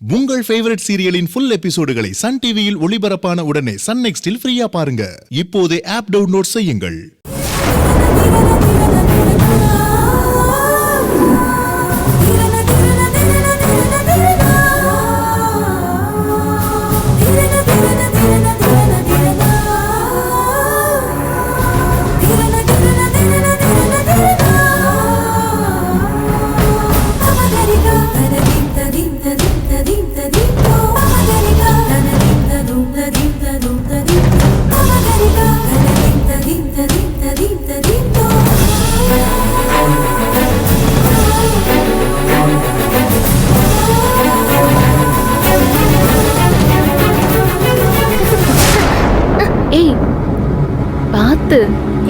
உங்கள் favourite சீரியலின் full எபிசோடுகளை Sun டிவியில் ஒளிபரப்பான உடனே சன் நெக்ஸ்டில் ஃப்ரீயா பாருங்க. இப்போதே ஆப் டவுன்லோட் செய்யுங்கள்.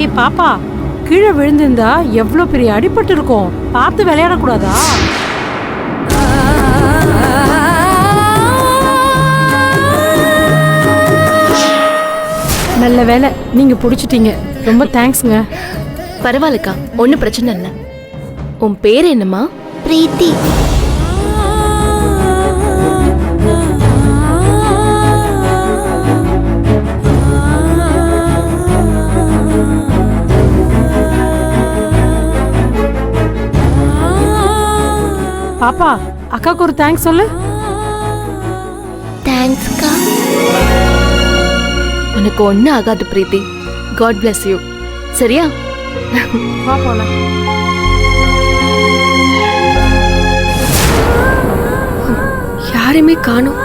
ஏ பாப்பா, கீழே விழுந்திருந்தா எவ்வளவு பெரிய அடிபட்டு இருக்கும். பார்த்து விளையாடக்கூடாதா? நல்ல வேலை, நீங்க புடிச்சிட்டீங்க. ரொம்ப தேங்க்ஸ்ங்க. பரவாயில்லக்கா, ஒன்னும் பிரச்சனை இல்லை. உன் பேர் என்னம்மா? பிரீத்தி. பாப்பா, அக்காவுக்கு ஒரு தேங்க்ஸ் சொல்லு. தேங்க்ஸ்க்கா. உனக்கு ஒன்னும் ஆகாது பிரீத்தி. God bless you. சரியா? பாப்பா, யாருமே காணோம்.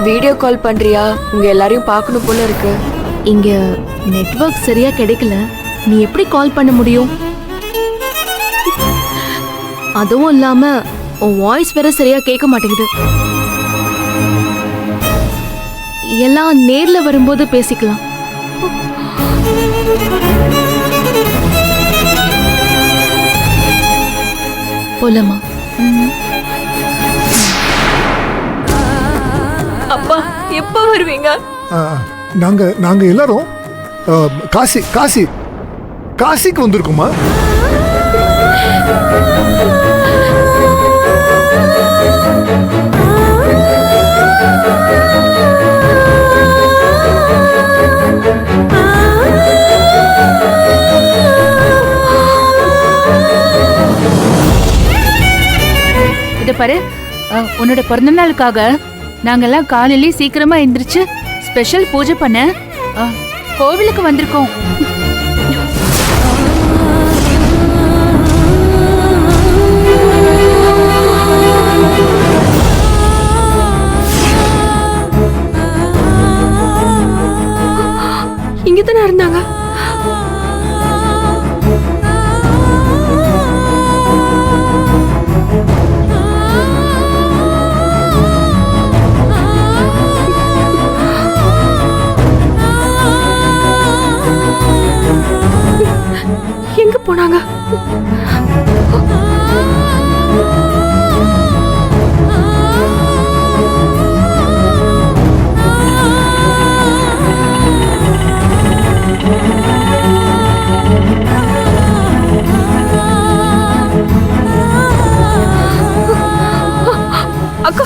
வீடியோ கால் பண்றியா? உங்க எல்லாரையும் பார்க்கணும் போல இருக்கு. இங்க நெட்வொர்க் சரியா கிடைக்கல. நீ எப்படி கால் பண்ண முடியும்? அதுவும் இல்லாம உன் வாய்ஸ் வேற சரியா கேட்க மாட்டேங்குது. எல்லாம் நேர்ல வரும்போது பேசிக்கலாம். போலாமா? அப்பா, எப்ப வருவீங்க? நாங்க எல்லாரும் காசிக்கு வந்திருக்கோமா? இத பாரு, உன்னோட பிறந்த நாளுக்காக நாங்கெல்லாம் காலையிலே சீக்கிரமா எந்திரிச்சு ஸ்பெஷல் பூஜை பண்ண கோவிலுக்கு வந்திருக்கோம். இங்கதானே இருந்தாங்க. எங்க போனாங்க? அக்கா,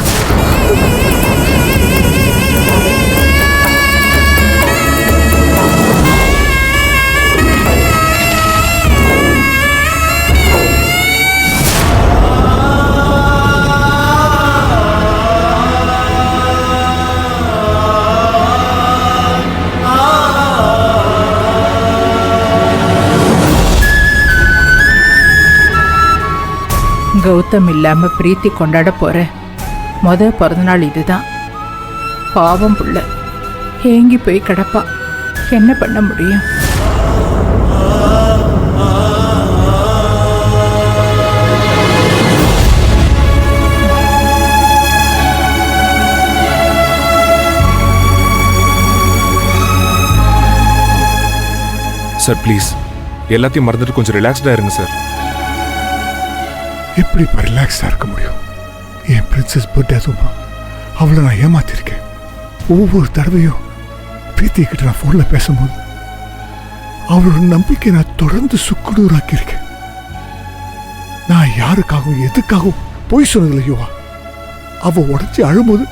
கௌதம் இல்லாம பிரீத்தி கொண்டாட போற பிறந்தநாள் இதுதான். பாவம் புள்ள ஏங்கி போய் கிடப்பா. என்ன பண்ண முடியும்? சார் ப்ளீஸ் எல்லாத்தையும் மறந்துட்டு கொஞ்சம் ரிலாக்ஸ்டா இருங்க சார். எப்படி இப்போ ரிலாக்ஸ்டாக இருக்க முடியும்? என் பிரின்சஸ் பர்த்டே அதுமா, அவளை நான் ஏமாத்திருக்கேன். ஒவ்வொரு தடவையும் பிரீத்தி கிட்ட நான் ஃபோனில் பேசும்போது அவளோட நம்பிக்கை நான் தொடர்ந்து சுக்குநூறாக்கியிருக்கேன். நான் யாருக்காகவும் எதுக்காகவும் பொய் சொன்னதில்லையோவா? அவ உடச்சி அழும்போது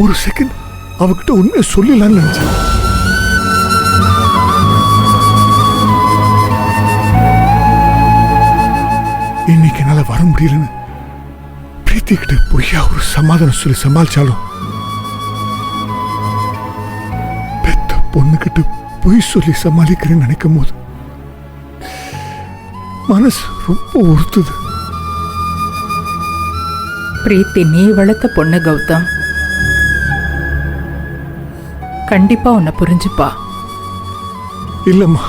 ஒரு செகண்ட் அவகிட்ட உண்மையை சொல்லலான்னு நினைச்சேன். இன்னைக்கு என்னால வர முடியலன்னு பிரீத்தி கிட்ட பொய்யா ஒரு சமாதானம் சொல்லி சமாளிச்சாலும் பெத்த பொண்ணுகிட்ட பொய் சொல்லி சமாளிக்கிறேன்னு நினைக்கும் போது மனசு ரொம்ப உறுத்துது. பிரீத்தி நீ வளர்த்த பொண்ணு கௌதம், கண்டிப்பா உன்னை புரிஞ்சுப்பா. இல்லம்மா,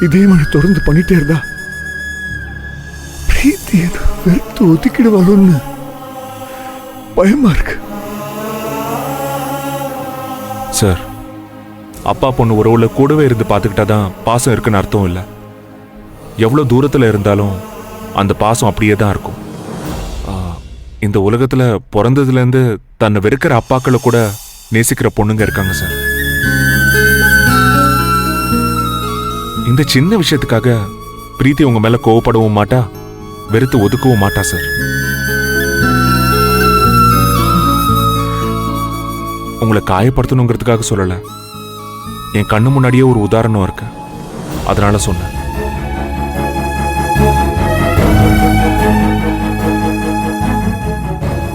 இதே மாதிரி தொடர்ந்து பண்ணிட்டே இருந்தா பிரீத்தி என்ன வெறுத்து ஒதுக்கிடுவாளோன்னு பயமா இருக்கு. சார், அப்பா பொண்ணு உறவுல கூடவே இருந்து பார்த்துக்கிட்டாதான் பாசம் இருக்குன்னு அர்த்தம் இல்லை. எவ்வளோ தூரத்தில் இருந்தாலும் அந்த பாசம் அப்படியே தான் இருக்கும். இந்த உலகத்தில் பிறந்ததுலேருந்து தன்னை வெறுக்கிற அப்பாக்களை கூட நேசிக்கிற பொண்ணுங்க இருக்காங்க சார். இந்த சின்ன விஷயத்துக்காக பிரீத்தி உங்க மேல கோவப்படவும் மாட்டா, வெறுத்து ஒதுக்கவும் மாட்டா சார். உங்களை காயப்படுத்தணுங்கிறதுக்காக சொல்லல, என் கண்ணு முன்னாடியே ஒரு உதாரணம் இருக்கு, அதனால சொன்னேன்.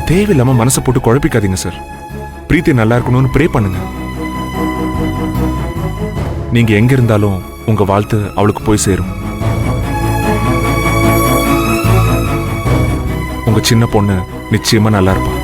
தேவையில்லாம மனசை போட்டு குழப்பிக்காதீங்க சார். பிரீத்தி நல்லா இருக்கணும்னு ப்ரே பண்ணுங்க. நீங்க எங்க இருந்தாலும் உங்க வாழ்த்து அவளுக்கு போய் சேரும். உங்க சின்ன பொண்ணு நிச்சயமா நல்லா இருப்பா.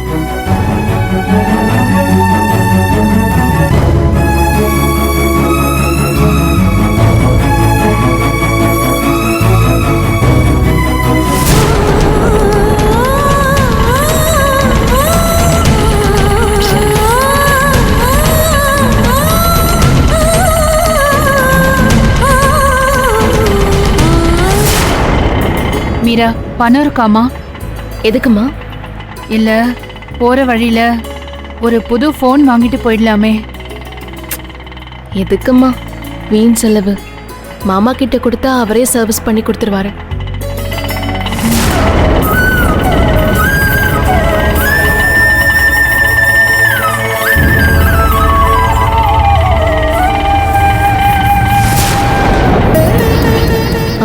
மீரா, பணம் இருக்காமா? எதுக்குமா? இல்ல போற வழியில ஒரு புது போன் வாங்கிட்டு போயிடலாமே. எதுக்குமா வீண் செலவு? மாமா கிட்ட கொடுத்தா அவரே சர்வீஸ் பண்ணி கொடுத்துருவாரு.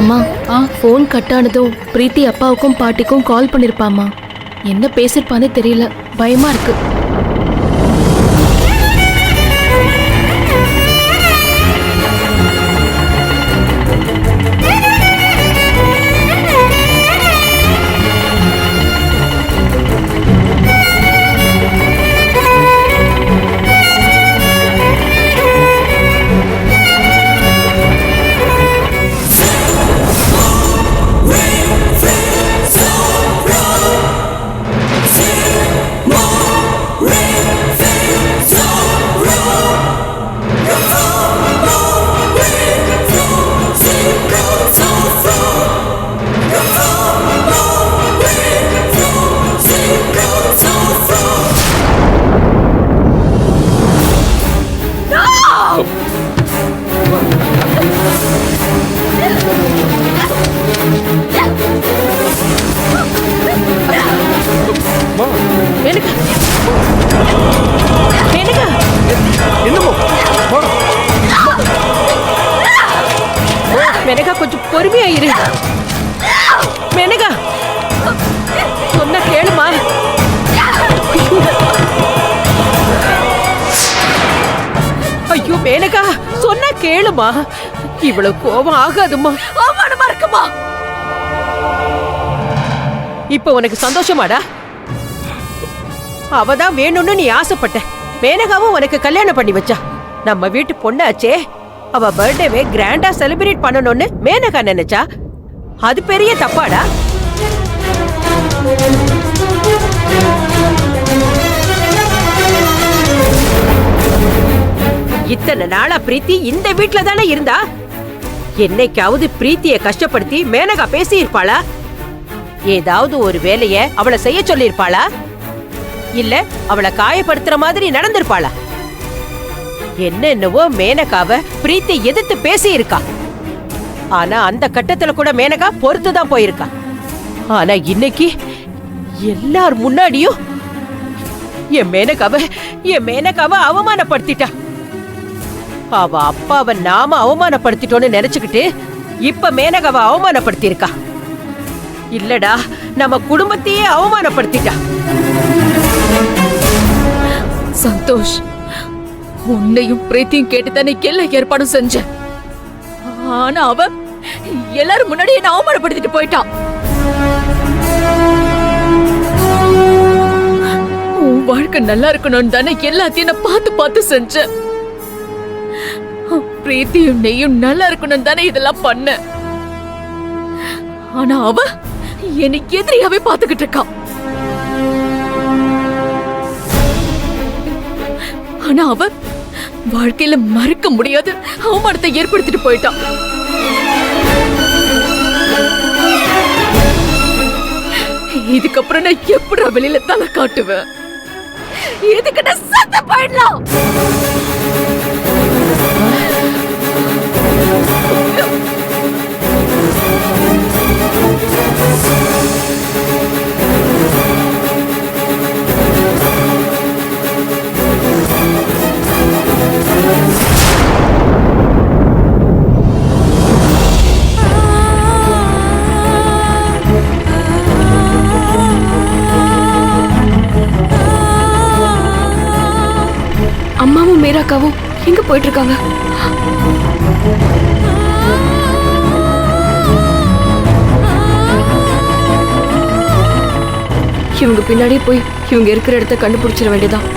அம்மா, ஃபோன் கட் ஆனதும் பிரீத்தி அப்பாவுக்கும் பாட்டிக்கும் கால் பண்ணிருப்பாமா. என்ன பேசிருப்பான்னு தெரியல, பயமா இருக்கு. மெனகா, கொஞ்சம் பொறுமையா இரு. மெனகா, சொன்ன கேளுமா. ஐயோ மேனகா, சொன்ன கேளுமா. இவ்வளவு கோபம் ஆகாதுமா. அவமானமா இருக்குமா? இப்ப உனக்கு சந்தோஷமாடா? அவதான் வேணும்னு நீ ஆசைப்பட்ட. மேனகாவும் உனக்கு கல்யாணம் பண்ணி வச்சா. நம்ம வீட்டு பொண்ணாச்சே, அவ பர்த்டேவே கிராண்டா செலிப்ரேட் பண்ணணும்னு மேனகா நினைச்சா. அது பெரிய தப்பாடா? இத்தனை நாளா பிரீத்தி இந்த வீட்ல தானே இருந்தா. என்னைக்காவது பிரீத்திய கஷ்டப்படுத்தி மேனகா பேசி இருப்பாளா? ஏதாவது ஒரு வேலைய அவளை செய்ய சொல்லி இருப்பாளா? இல்ல அவளை காயப்படுத்துற மாதிரி நடந்திருப்பாளா? என்னவோ மேனகாவ பிரீத்தி எதிர்த்து பேசி இருக்கா. ஆனா அந்த கட்டத்துல கூட மேனகா பொறுத்துதான் போயிருக்கா. ஆனா இன்னைக்கு எல்லார் முன்னாடியும் என் மேனகாவ அவமானப்படுத்திட்டா. அவ அப்பாவை நாம அவமானப்படுத்திட்டோன்னு நினைச்சுக்கிட்டு இப்ப மேனகாவ அவமானப்படுத்தி இருக்கா. இல்லடா, நம்ம குடும்பத்தையே அவமானப்படுத்திட்டா. சந்தோஷ், உன்னையும் பிரீத்தியும் கேட்டுத்தானே எல்லா ஏற்பாடும் செஞ்ச. ஆனா அவ எல்லாரும் முன்னாடி என்ன அவமானப்படுத்திட்டு போயிட்டான். உன் வாழ்க்கை நல்லா இருக்கணும்னு தானே எல்லாத்தையும் நான் பார்த்து பார்த்து செஞ்சேன். பிரீத்தியும் நெய்யும் நல்லா இருக்கணும் தானே இதெல்லாம் பண்ண. ஆனா அவ எனக்கு எதிரியாவே பாத்துக்கிட்டு இருக்கான். ஆனா அவ வாழ்க்கையில மறக்க முடியாத அவமானத்தை ஏற்படுத்திட்டு போயிட்டான். இதுக்கப்புறம் நான் எப்படி வெளியில தலை காட்டுவேன்? இதுக்கு நான் சத்த போயிடலாம். அம்மாவும் மீராக்காவும் எங்க போயிட்டு இருக்காங்க? இவங்க பின்னாடியே போய் இவங்க இருக்கிற இடத்த கண்டுபிடிச்சிட வேண்டியதான்.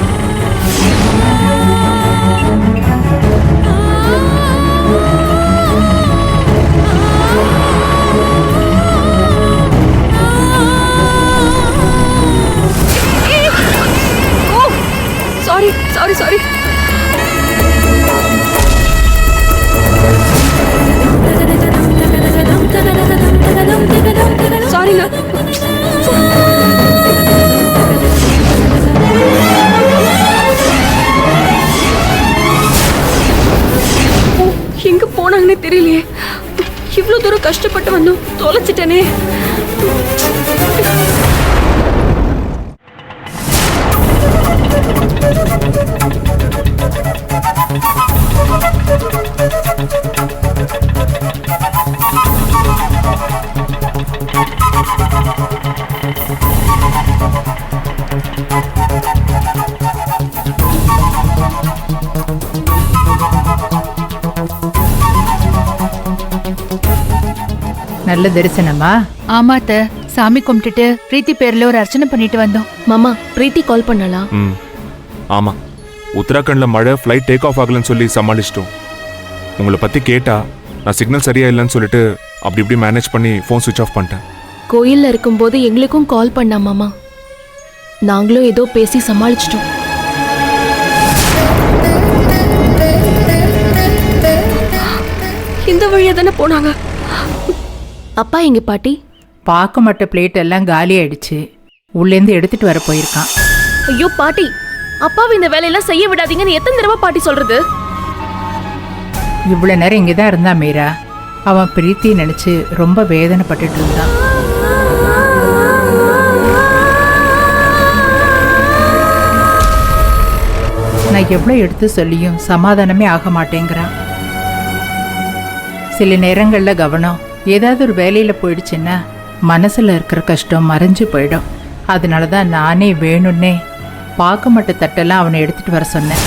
Sorry sorry sorry. சாரிங்க. எங்க போனாங்கன்னே தெரியலையே. இவ்வளவு தூரம் கஷ்டப்பட்டு வந்தோம், தொலைச்சிட்டனே. நல்ல தரிசனமா? ஆமாத்த, சாமி கும்பிட்டுட்டு பிரீத்தி பேர்ல ஒரு அர்ச்சனை பண்ணிட்டு வந்தோம். மாமா, பிரீத்தி கால் பண்ணலாம். ஆமா, உத்தராகண்ட்ல மழை, ஃப்ளைட் டேக் ஆஃப் ஆகலன்னு சொல்லி சமாளிச்சிட்டோம். உங்களை பத்தி கேட்டா நான் சிக்னல் சரியா இல்லைன்னு சொல்லிட்டு அப்படி இப்படி மேனேஜ் பண்ணி ஃபோன் சுவிட்ச் ஆஃப் பண்ணிட்டேன். கோயில்ல இருக்கும்போது எங்களுக்கும் கால் பண்ணா மாமா. நாங்களும் ஏதோ பேசி சமாளிச்சிட்டோம். இந்த வழியா தானே போனாங்க. அப்பா எங்க பாட்டி? பார்க்க மாட்ட பிளேட் எல்லாம் காலி ஆயிடுச்சு. உள்ளேந்து எடுத்துட்டு வர போயிருக்கான். ஐயோ பாட்டி, அப்பாவை இந்த வேலையெல்லாம் செய்ய விடாதீங்கன்னு எத்தனை தடவை பாட்டி சொல்றது? இவ்வளவு நேரம் இங்கதான் இருந்தா மீரா. அவன் பிரீத்தியை நினைச்சு ரொம்ப வேதனைப்பட்டுட்டு இருந்தான். நான் எவ்வளவு எடுத்து சொல்லியும் சமாதானமே ஆக மாட்டேங்கிறான். சில நேரங்கள்ல கவனம் ஏதாவது ஒரு வேலையில போயிடுச்சுன்னா மனசுல இருக்கிற கஷ்டம் மறைஞ்சு போயிடும். அதனாலதான் நானே வேணும்னே பார்க்க மாட்ட தட்டெல்லாம் அவனை எடுத்துட்டு வர சொன்னேன்.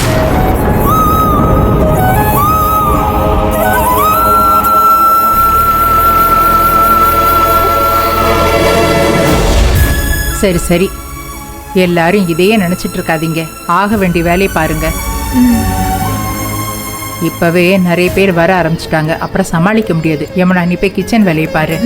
சரி சரி, எல்லாரும் இதையே நினைச்சிட்டு இருக்காதீங்க. ஆக வேண்டிய வேலையை பாருங்க. இப்பவே நிறைய பேர் வர ஆரம்பிச்சிட்டாங்க, அப்புறம் சமாளிக்க முடியாது. யமுனா, நீ போய் கிச்சன் வேலையை பாரு.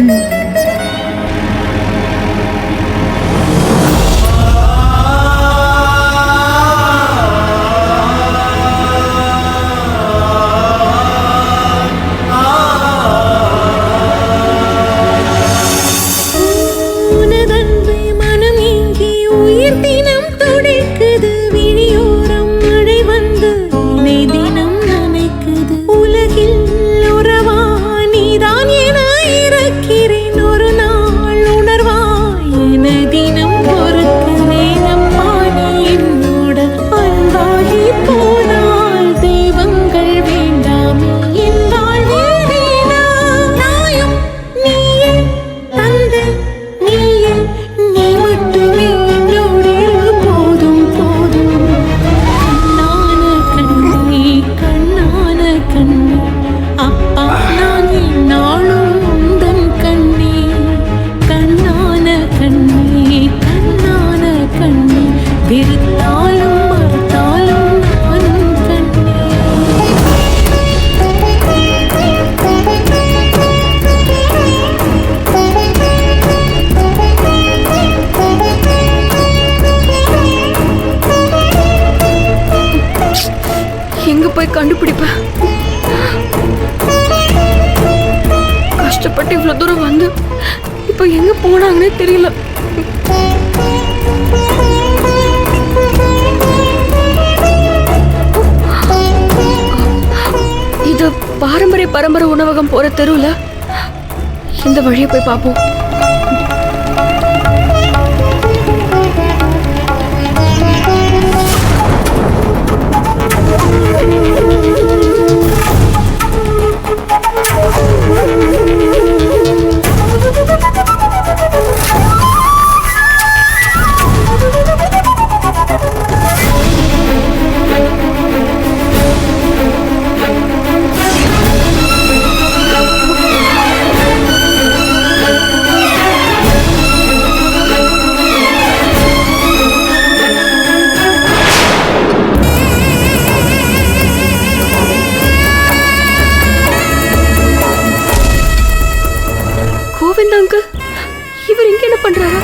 போய் கண்டுபிடிப்பேன். கஷ்டப்பட்டு இவ்வளவு தூரம் வந்து இப்ப எங்க போனாங்கன்னே தெரியல. இது பரம்பரை உணவகம் போற தெருவுல. இந்த வழியை போய் பார்ப்போம். இவர் இங்க என்ன பண்றாரா?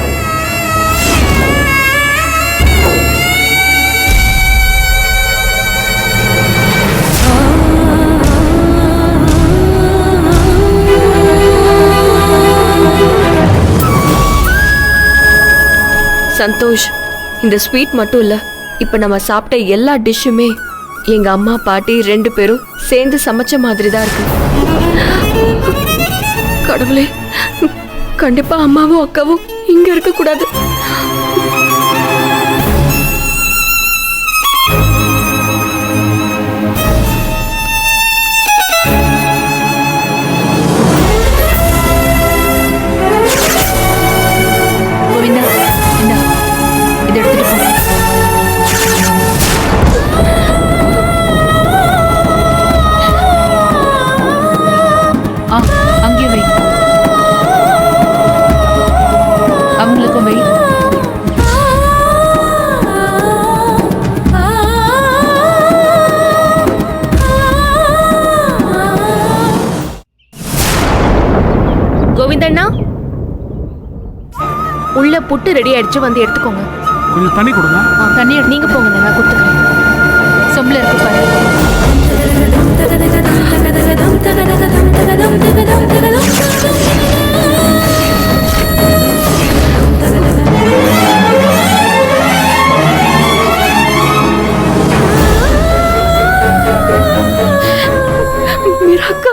சந்தோஷ், இந்த ஸ்வீட் மட்டும் இல்ல, இப்ப நம்ம சாப்பிட்ட எல்லா டிஷ்ஷுமே எங்க அம்மா பாட்டி 2 பேரும் சேர்ந்து சமைச்ச மாதிரி தான் இருக்கு. கடவுளே, கண்டிப்பா அம்மாவும் அக்காவும் இங்க இருக்க கூடாது. கோவிந்தா, இந்தா, இதை எடுத்துட்டு போ. அங்கே வை. அவங்களுக்கும் வை. கோவிந்தண்ணா, உள்ள புட்டு ரெடி ஆயிடுச்சு, வந்து எடுத்துக்கோங்க. கொஞ்சம் தண்ணி கொடுங்க. தண்ணி நீங்க போங்க, நான் கொடுத்துக்கிறேன். சொம்பல இருக்கு பாரு. அக்கா,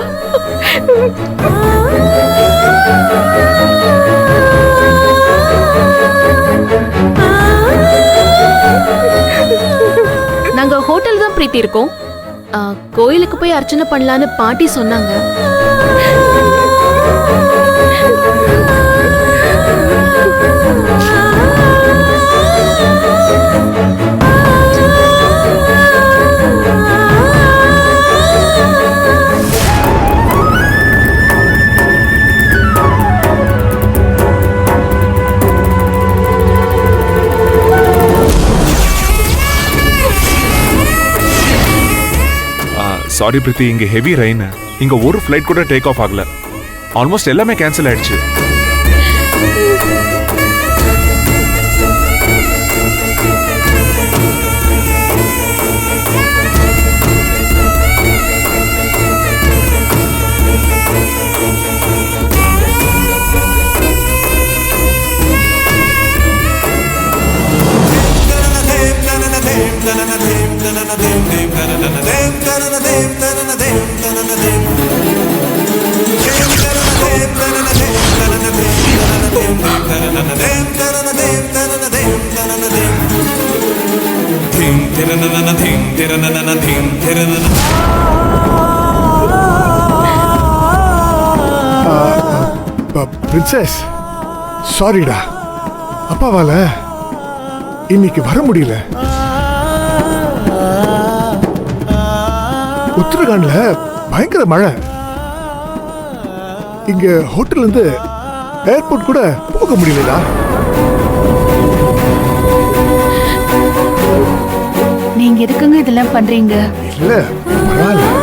நாங்க ஹோட்டல் தான் பிரீத்தி இருக்கோம். கோயிலுக்கு போய் அர்ச்சனை பண்ணலான்னு பாட்டி சொன்னாங்க. சாரி பிரீத்தி, இங்க ஹெவி ரெயின். இங்க ஒரு ஃப்ளைட் கூட டேக் ஆஃப் ஆகல. ஆல்மோஸ்ட் எல்லாமே கேன்சல் ஆயிடுச்சு. பிரின்சஸ், சாரிடா, அப்பாவால இன்னைக்கு வர முடியல. உத்தரகாண்ட்ல பயங்கர மழை. இங்க ஹோட்டல்ல இருந்து ஏர்போர்ட் கூட போக முடியலடா. நீங்க எதுக்குங்க இதெல்லாம் பண்றீங்க? இல்ல, பரவாயில்ல.